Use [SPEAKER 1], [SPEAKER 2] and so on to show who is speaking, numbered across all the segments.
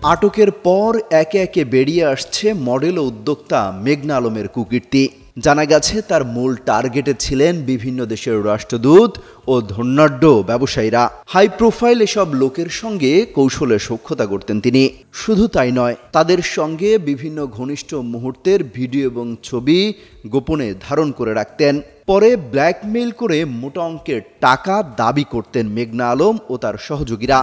[SPEAKER 1] আটকের পর একে একে বেরিয়ে আসছে মডেল ও উদ্যোক্তা মেঘনা আলমের কুকীর্তি। জানা গেছে তার মূল টার্গেটে ছিলেন বিভিন্ন দেশের রাষ্ট্রদূত ও ধনাঢ্য ব্যবসায়ীরা। হাই প্রোফাইল এসব লোকের সঙ্গে কৌশলে সখ্যতা করতেন তিনি। শুধু তাই নয়, তাদের সঙ্গে বিভিন্ন ঘনিষ্ঠ মুহূর্তের ভিডিও এবং ছবি গোপনে ধারণ করে রাখতেন। পরে ব্ল্যাকমেইল করে মোটা অঙ্কের টাকা দাবি করতেন মেঘনা আলম ও তার সহযোগীরা।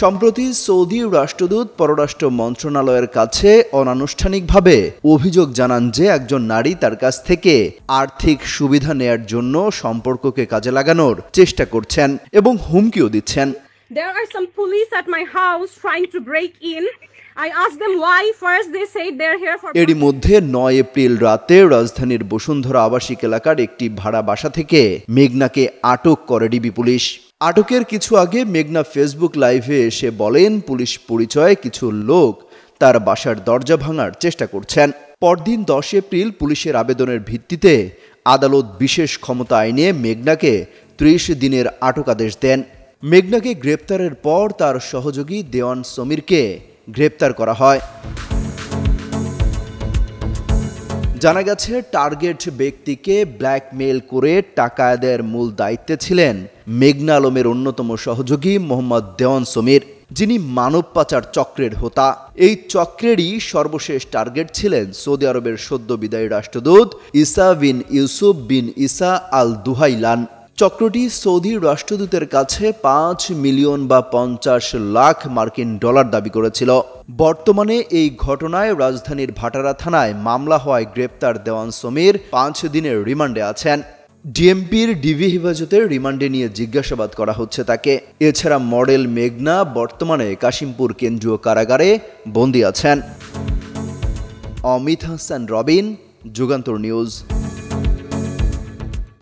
[SPEAKER 1] সম্প্রতি সৌদি রাষ্ট্রদূত পররাষ্ট্র মন্ত্রণালয়ের কাছে অনানুষ্ঠানিকভাবে অভিযোগ জানান যে একজন নারী তার কাছ থেকে আর্থিক সুবিধা নেয়ার জন্য সম্পর্ককে কাজে লাগানোর চেষ্টা করছেন এবং হুমকিও দিচ্ছেন।
[SPEAKER 2] There are some police at my house trying to break in. I asked them why. First they said they're here for
[SPEAKER 1] এরই মধ্যে 9 এপ্রিল রাতে রাজধানীর বসুন্ধরা আবাসিক এলাকার একটি ভাড়া বাসা থেকে মেঘনাকে আটক করে ডিবি পুলিশ। আটকের কিছু আগে মেঘনা ফেসবুক লাইভে এসে বলেন পুলিশ পরিচয়ে কিছু লোক তার বাসার দরজা ভাঙার চেষ্টা করছেন। পরদিন 10 এপ্রিল পুলিশের আবেদনের ভিত্তিতে আদালত বিশেষ ক্ষমতা আইনে মেঘনাকে 30 দিনের আটক আদেশ দেন। মেঘনাকে গ্রেপ্তারের পর তার সহযোগী দেওয়ান সমীরকে গ্রেপ্তার করা হয়। জানা গেছে টার্গেট ব্যক্তিকে ব্ল্যাকমেইল করে টাকা আদায়ের মূল দায়িত্বে ছিলেন মেঘনা আলমের অন্যতম সহযোগী মোহাম্মদ দেওয়ান সমীর, যিনি মানব পাচার চক্রের হোতা। এই চক্রেরই সর্বশেষ টার্গেট ছিলেন সৌদি আরবের সদ্য বিদায়ী রাষ্ট্রদূত ইসা বিন ইউসুফ বিন ইসা আল দুহাইলান। চক্রটি সৌদি রাষ্ট্রদূতের কাছে 5 মিলিয়ন বা 50 লাখ মার্কিন ডলার দাবি করেছিল। বর্তমানে এই ঘটনায় রাজধানীর ভাটারা থানায় মামলা হওয়ায় গ্রেপ্তার দেওয়ান সমীর 5 দিনের রিমান্ডে আছেন। ডিএমপির ডিবি হেফাজতের রিমান্ডে নিয়ে জিজ্ঞাসাবাদ করা হচ্ছে তাকে। এছাড়া মডেল মেঘনা বর্তমানে কাশিমপুর কেন্দ্রীয় কারাগারে বন্দী আছেন। অমিত হাসান রবিন, যুগান্তর নিউজ।